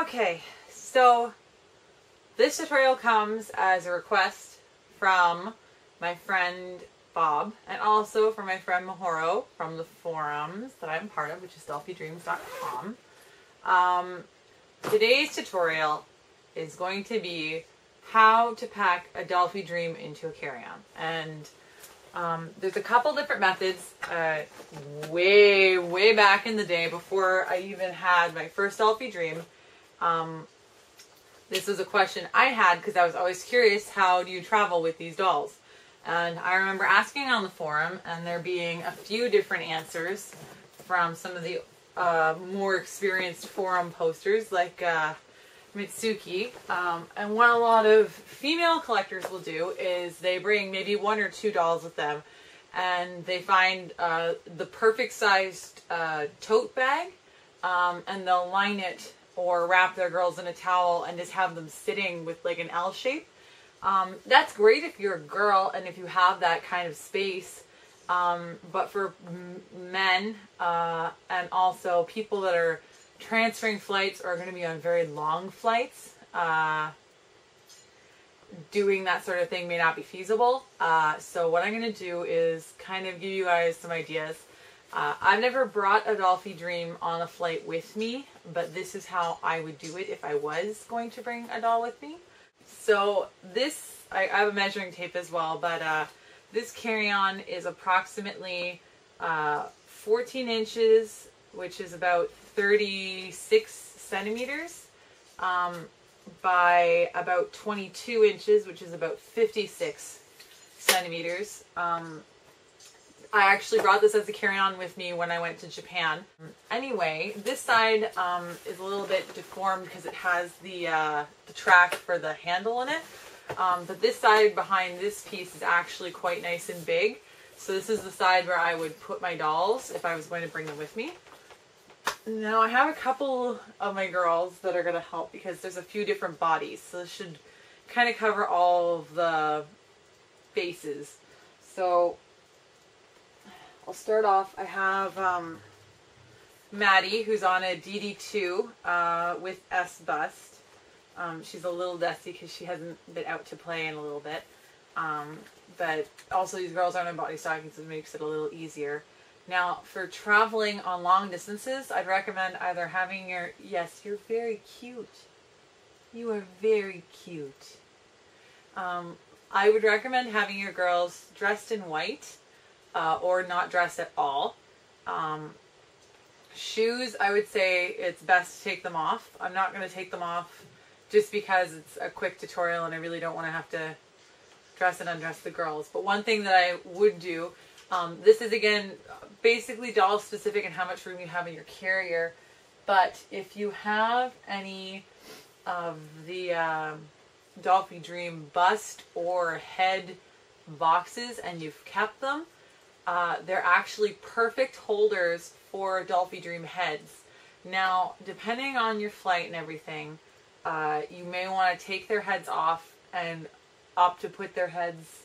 Okay, so this tutorial comes as a request from my friend Bob and also from my friend Mahoro from the forums that I'm part of, which is DollfieDreams.com. Today's tutorial is going to be how to pack a Dollfie Dream into a carry-on. And there's a couple different methods. Way back in the day, before I even had my first Dollfie Dream, this was a question I had because I was always curious, how do you travel with these dolls? And I remember asking on the forum and there being a few different answers from some of the more experienced forum posters like Mitsuki. And what a lot of female collectors will do is they bring maybe one or two dolls with them and they find the perfect sized tote bag and they'll line it or wrap their girls in a towel and just have them sitting with like an L shape. That's great if you're a girl and if you have that kind of space. But for men and also people that are transferring flights or are going to be on very long flights, doing that sort of thing may not be feasible. So what I'm going to do is kind of give you guys some ideas. I've never brought a Dollfie Dream on a flight with me, but this is how I would do it if I was going to bring a doll with me. So this, I have a measuring tape as well, but this carry-on is approximately 14 inches, which is about 36 centimeters, by about 22 inches, which is about 56 centimeters. I actually brought this as a carry-on with me when I went to Japan. Anyway, this side is a little bit deformed because it has the track for the handle in it. But this side behind this piece is actually quite nice and big. So this is the side where I would put my dolls if I was going to bring them with me. Now I have a couple of my girls that are going to help because there's a few different bodies. So this should kind of cover all of the bases. So I'll start off. I have Maddie, who's on a DD2 with S bust. She's a little dusty because she hasn't been out to play in a little bit. But also these girls aren't in body stockings, so it makes it a little easier. Now, for traveling on long distances, I'd recommend either having your... Yes, you're very cute. You are very cute. I would recommend having your girls dressed in white. Or not dress at all. Shoes, I would say it's best to take them off. I'm not going to take them off just because it's a quick tutorial and I really don't want to have to dress and undress the girls. But one thing that I would do, this is again basically doll specific and how much room you have in your carrier. But if you have any of the Dollfie Dream bust or head boxes and you've kept them, they're actually perfect holders for Dollfie Dream heads. Now, depending on your flight and everything, you may want to take their heads off and opt to put their heads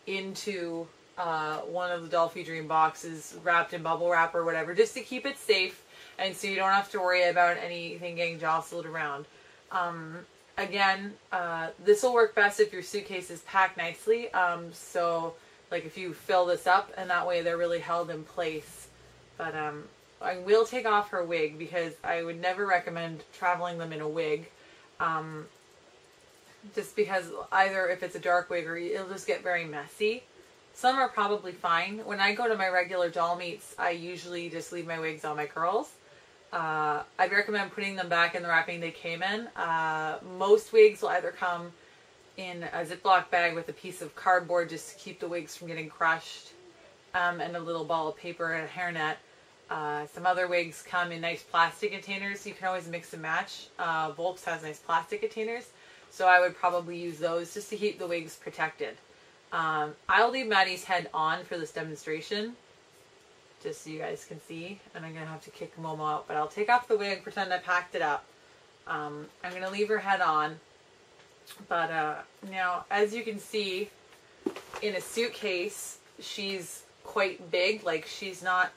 into one of the Dollfie Dream boxes wrapped in bubble wrap or whatever, just to keep it safe and so you don't have to worry about anything getting jostled around. Again, this will work best if your suitcase is packed nicely. So like if you fill this up and that way they're really held in place. But I will take off her wig because I would never recommend traveling them in a wig. Just because either if it's a dark wig or it'll just get very messy. Some are probably fine. When I go to my regular doll meets, I usually just leave my wigs on my girls. I'd recommend putting them back in the wrapping they came in. Most wigs will either come in a Ziploc bag with a piece of cardboard just to keep the wigs from getting crushed, and a little ball of paper and a hairnet. Some other wigs come in nice plastic containers, so you can always mix and match. Volks has nice plastic containers, so I would probably use those just to keep the wigs protected. I'll leave Maddie's head on for this demonstration, just so you guys can see, and I'm going to have to kick Momo out, but I'll take off the wig, pretend I packed it up. I'm going to leave her head on. But now, as you can see, in a suitcase, she's quite big. Like, she's not,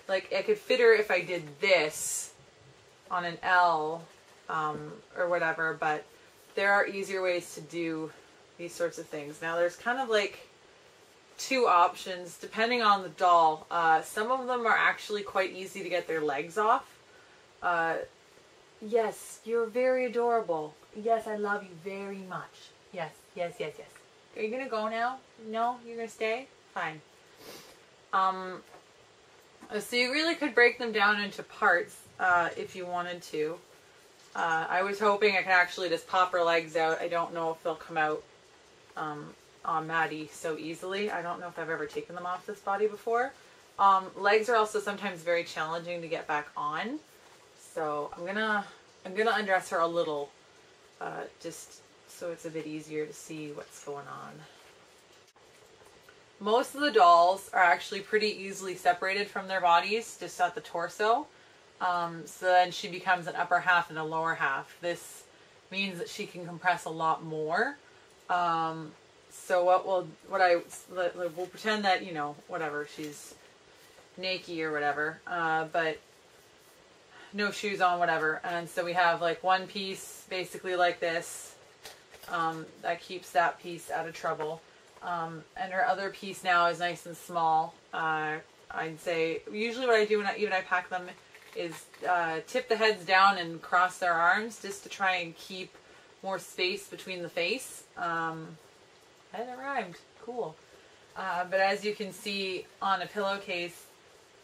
like, I could fit her if I did this on an L or whatever, but there are easier ways to do these sorts of things. Now there's kind of like two options depending on the doll. Some of them are actually quite easy to get their legs off. Yes, you're very adorable. Yes, I love you very much. Yes, yes, yes, yes. Are you gonna go now? No? You're gonna stay? Fine. So you really could break them down into parts if you wanted to. I was hoping I could actually just pop her legs out. I don't know if they'll come out on Maddie so easily. I don't know if I've ever taken them off this body before. Legs are also sometimes very challenging to get back on. So I'm gonna undress her a little, just so it's a bit easier to see what's going on. Most of the dolls are actually pretty easily separated from their bodies, just at the torso. So then she becomes an upper half and a lower half. This means that she can compress a lot more. So we'll pretend that, you know, whatever, she's naked or whatever, but no shoes on, whatever. And so we have like one piece basically like this, that keeps that piece out of trouble. And her other piece now is nice and small. I'd say usually what I do when I pack them is tip the heads down and cross their arms just to try and keep more space between the face. That rhymed. Cool. But as you can see on a pillowcase,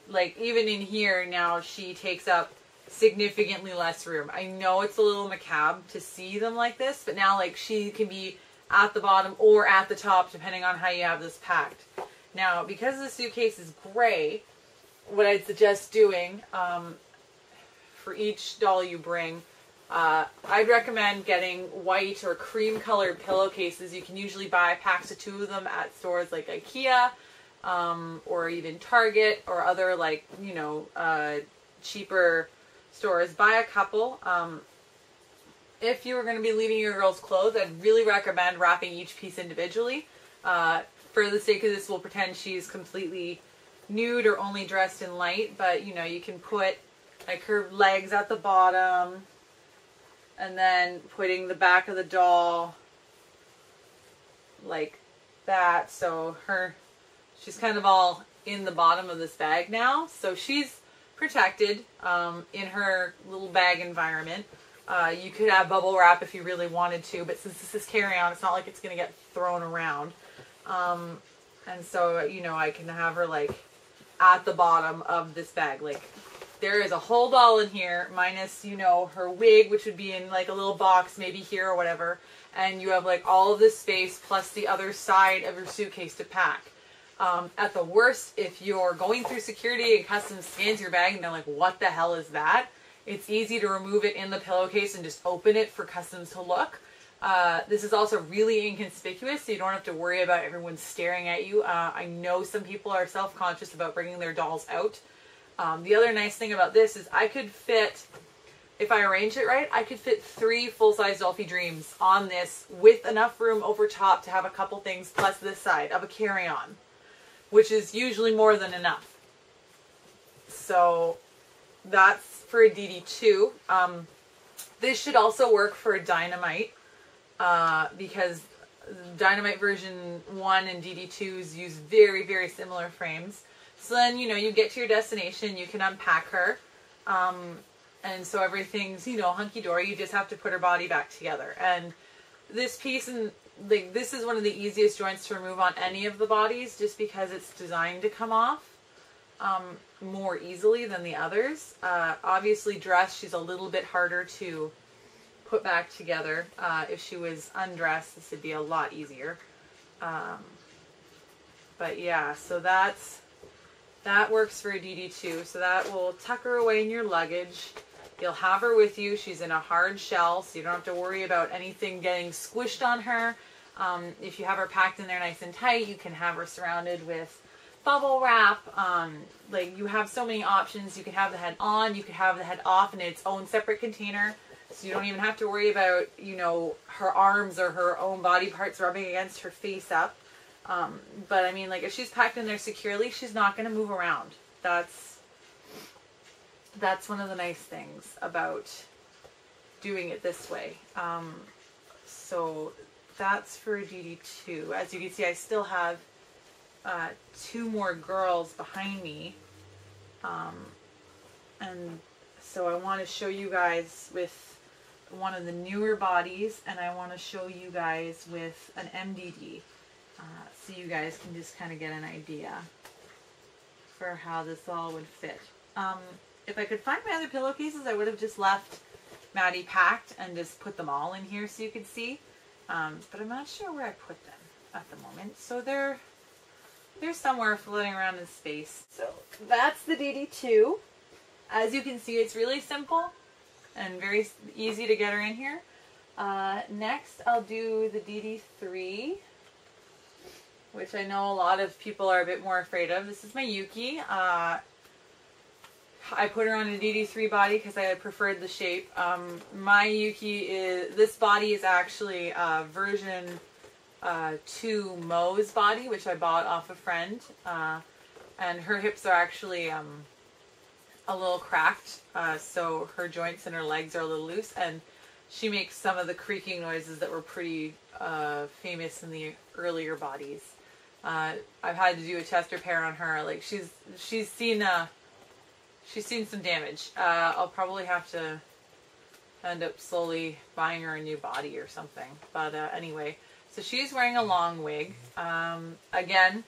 like even in here now, she takes up significantly less room. I know it's a little macabre to see them like this, but now like she can be at the bottom or at the top depending on how you have this packed. Now because the suitcase is gray, what I'd suggest doing for each doll you bring, I'd recommend getting white or cream colored pillowcases. You can usually buy packs of 2 of them at stores like IKEA or even Target or other like, you know, cheaper stores. Buy a couple. If you were going to be leaving your girl's clothes, I'd really recommend wrapping each piece individually. For the sake of this, we'll pretend she's completely nude or only dressed in light, but you know, you can put like her legs at the bottom and then putting the back of the doll like that. So she's kind of all in the bottom of this bag now. So she's protected in her little bag environment. You could have bubble wrap if you really wanted to, but since this is carry-on, it's not like it's going to get thrown around. And so, you know, I can have her like at the bottom of this bag. Like there is a whole doll in here minus, you know, her wig, which would be in like a little box, maybe here or whatever. And you have like all of this space plus the other side of your suitcase to pack. At the worst, if you're going through security and customs scans your bag and they're like, what the hell is that? It's easy to remove it in the pillowcase and just open it for customs to look. This is also really inconspicuous, so you don't have to worry about everyone staring at you. I know some people are self-conscious about bringing their dolls out. The other nice thing about this is I could fit, if I arrange it right, I could fit 3 full-size Dollfie Dreams on this with enough room over top to have a couple things plus this side of a carry-on, which is usually more than enough. So that's for a DD2. This should also work for a DDYIII because DDYIII version 1 and DD2s use very, very similar frames. So then, you know, you get to your destination, you can unpack her, and so everything's, you know, hunky-dory. You just have to put her body back together. And this piece, and like this is one of the easiest joints to remove on any of the bodies just because it's designed to come off more easily than the others. Obviously dressed, she's a little bit harder to put back together. If she was undressed, this would be a lot easier. But yeah, so that works for a DD2. So that will tuck her away in your luggage. You'll have her with you. She's in a hard shell, so you don't have to worry about anything getting squished on her. If you have her packed in there nice and tight, you can have her surrounded with bubble wrap. Like you have so many options. You can have the head on, you can have the head off in its own separate container. So you don't even have to worry about, you know, her arms or her own body parts rubbing against her face up. But I mean, like if she's packed in there securely, she's not going to move around. That's that's one of the nice things about doing it this way. So that's for DD2. As you can see, I still have 2 more girls behind me. And so I want to show you guys with one of the newer bodies, and I want to show you guys with an MDD. So you guys can just kind of get an idea for how this all would fit. If I could find my other pillowcases, I would have just left Maddie packed and just put them all in here so you could see. But I'm not sure where I put them at the moment. So they're somewhere floating around in space. So that's the DD2. As you can see, it's really simple and very easy to get her in here. Next, I'll do the DD3, which I know a lot of people are a bit more afraid of. This is my Yuki. I put her on a DD3 body because I preferred the shape. My Yuki this body is actually version 2 Mo's body, which I bought off a friend. And her hips are actually a little cracked, so her joints and her legs are a little loose, and she makes some of the creaking noises that were pretty famous in the earlier bodies. I've had to do a chest repair on her. Like she's seen some damage. I'll probably have to end up slowly buying her a new body or something. But anyway, so she's wearing a long wig. Again,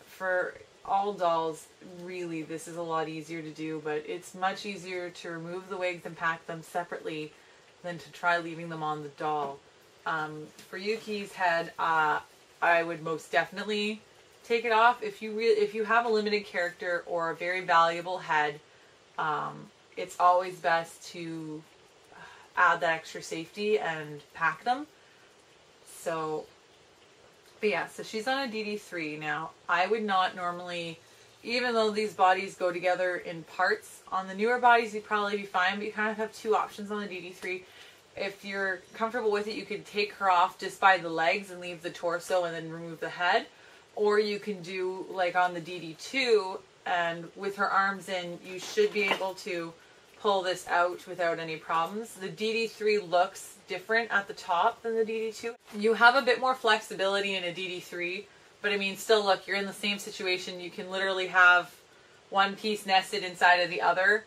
for all dolls, really, this is a lot easier to do, but it's much easier to remove the wigs and pack them separately than to try leaving them on the doll. For Yuki's head, I would most definitely take it off. If you have a limited character or a very valuable head, it's always best to add that extra safety and pack them. So, but yeah, so she's on a DD3 now. I would not normally, even though these bodies go together in parts, on the newer bodies you'd probably be fine, but you kind of have 2 options on the DD3. If you're comfortable with it, you could take her off just by the legs and leave the torso and then remove the head. Or you can do like on the DD2, and with her arms in, you should be able to pull this out without any problems. The DD3 looks different at the top than the DD2. You have a bit more flexibility in a DD3, but I mean, still look, you're in the same situation. You can literally have one piece nested inside of the other,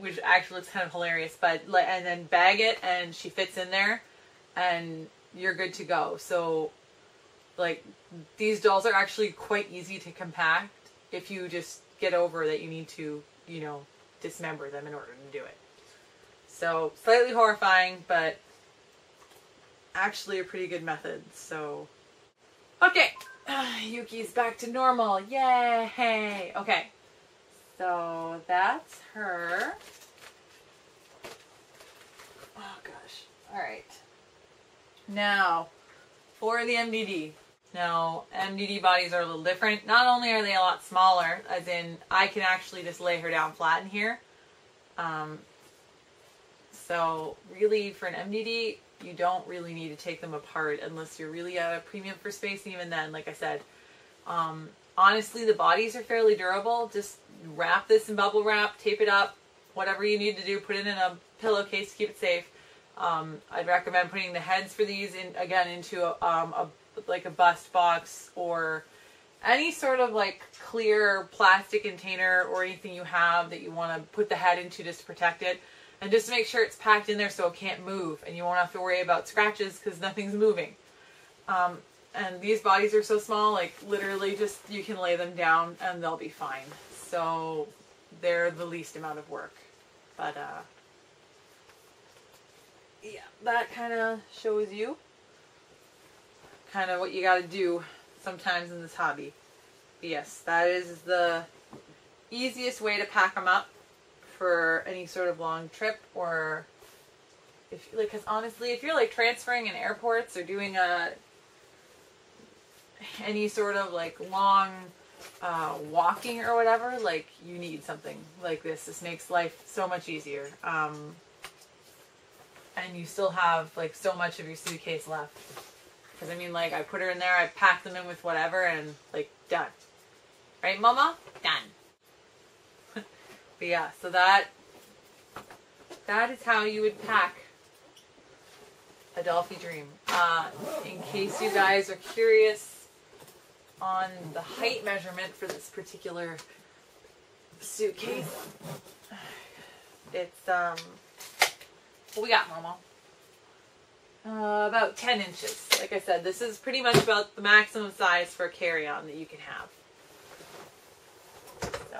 which actually looks kind of hilarious, but and then bag it and she fits in there and you're good to go. So like these dolls are actually quite easy to compact if you just get over that you need to, you know, dismember them in order to do it. So slightly horrifying, but actually a pretty good method. So okay, Yuki's back to normal. Yay! Okay, so that's her. Oh gosh. All right. Now for the MDD. Now, MDD bodies are a little different. Not only are they a lot smaller, as in I can actually just lay her down flat in here. So really for an MDD, you don't really need to take them apart unless you're really at a premium for space. And even then, like I said, honestly, the bodies are fairly durable. Just wrap this in bubble wrap, tape it up, whatever you need to do, put it in a pillowcase to keep it safe. I'd recommend putting the heads for these into like a bust box or any sort of like clear plastic container or anything you have that you want to put the head into just to protect it, and just to make sure it's packed in there so it can't move and you won't have to worry about scratches because nothing's moving. And these bodies are so small, like literally just you can lay them down and they'll be fine. So they're the least amount of work. But yeah, that kind of shows you kind of what you got to do sometimes in this hobby. But yes, that is the easiest way to pack them up for any sort of long trip, or if like, because honestly, if you're like transferring in airports or doing any sort of like long walking or whatever, like you need something like this. This makes life so much easier. And you still have like so much of your suitcase left. Because I mean, like, I put her in there, I packed them in with whatever, and like, done. Right, Mama? Done. But yeah, so that that is how you would pack a Dollfie Dream. In case you guys are curious on the height measurement for this particular suitcase, it's, what we got, Momo? About 10 inches. Like I said, this is pretty much about the maximum size for a carry-on that you can have. So,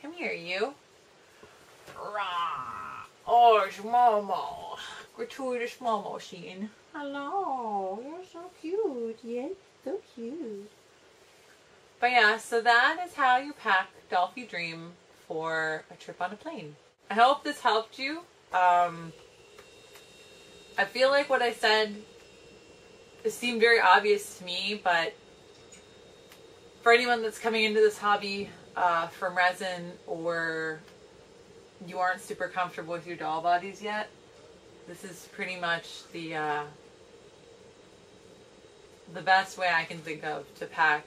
come here, you. Rah. Oh, it's Momo. Gratuitous Momo Sheen. Hello, you're so cute. Yes, so cute. But yeah, so that is how you pack Dollfie Dream for a trip on a plane. I hope this helped you. I feel like what I said seemed very obvious to me, but for anyone that's coming into this hobby from resin, or you aren't super comfortable with your doll bodies yet, this is pretty much the best way I can think of to pack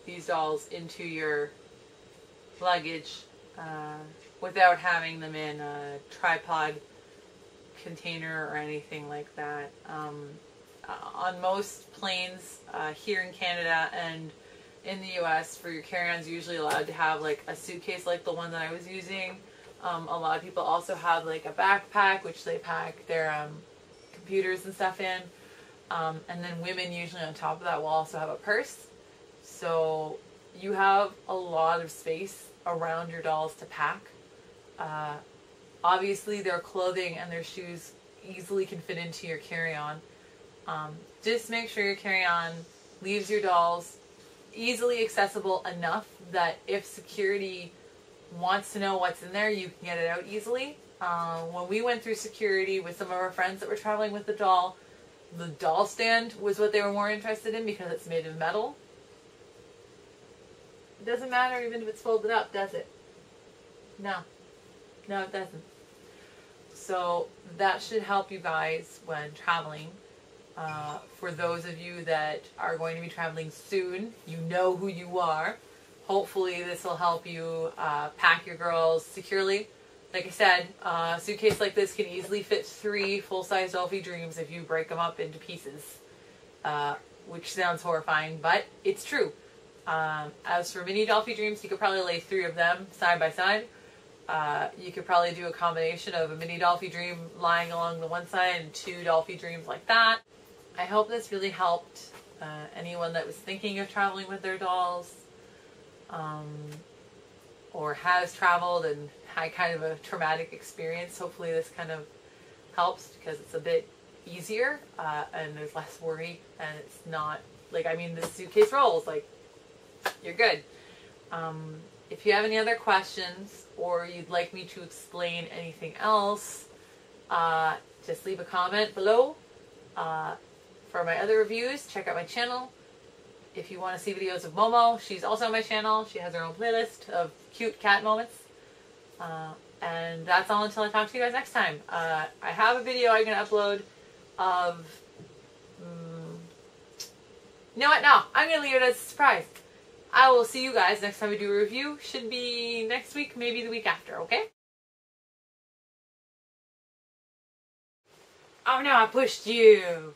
these dolls into your luggage without having them in a tripod container or anything like that. On most planes here in Canada and in the US, for your carry-ons, you're usually allowed to have like a suitcase like the one that I was using. A lot of people also have like a backpack which they pack their computers and stuff in, and then women usually on top of that will also have a purse. So you have a lot of space around your dolls to pack. Obviously their clothing and their shoes easily can fit into your carry-on. Just make sure your carry-on leaves your dolls easily accessible enough that if security wants to know what's in there, you can get it out easily. When we went through security with some of our friends that were traveling with the doll stand was what they were more interested in because it's made of metal. It doesn't matter even if it's folded up, does it? No. No, it doesn't. So that should help you guys when traveling. For those of you that are going to be traveling soon, you know who you are. Hopefully this will help you pack your girls securely. Like I said, a suitcase like this can easily fit 3 full-size Dollfie Dreams if you break them up into pieces, which sounds horrifying, but it's true. As for mini Dollfie Dreams, you could probably lay 3 of them side by side. You could probably do a combination of a mini Dollfie Dream lying along the one side and 2 Dollfie Dreams like that. I hope this really helped anyone that was thinking of traveling with their dolls, or has traveled and had kind of a traumatic experience. Hopefully this kind of helps because it's a bit easier and there's less worry, and it's not like, I mean, this suitcase rolls, like, you're good. If you have any other questions or you'd like me to explain anything else, just leave a comment below. For my other reviews, check out my channel. If you want to see videos of Momo, she's also on my channel. She has her own playlist of cute cat moments. And that's all until I talk to you guys next time. I have a video I'm going to upload of... you know what? No, I'm going to leave it as a surprise. I will see you guys next time we do a review. Should be next week, maybe the week after, okay? Oh no, I pushed you.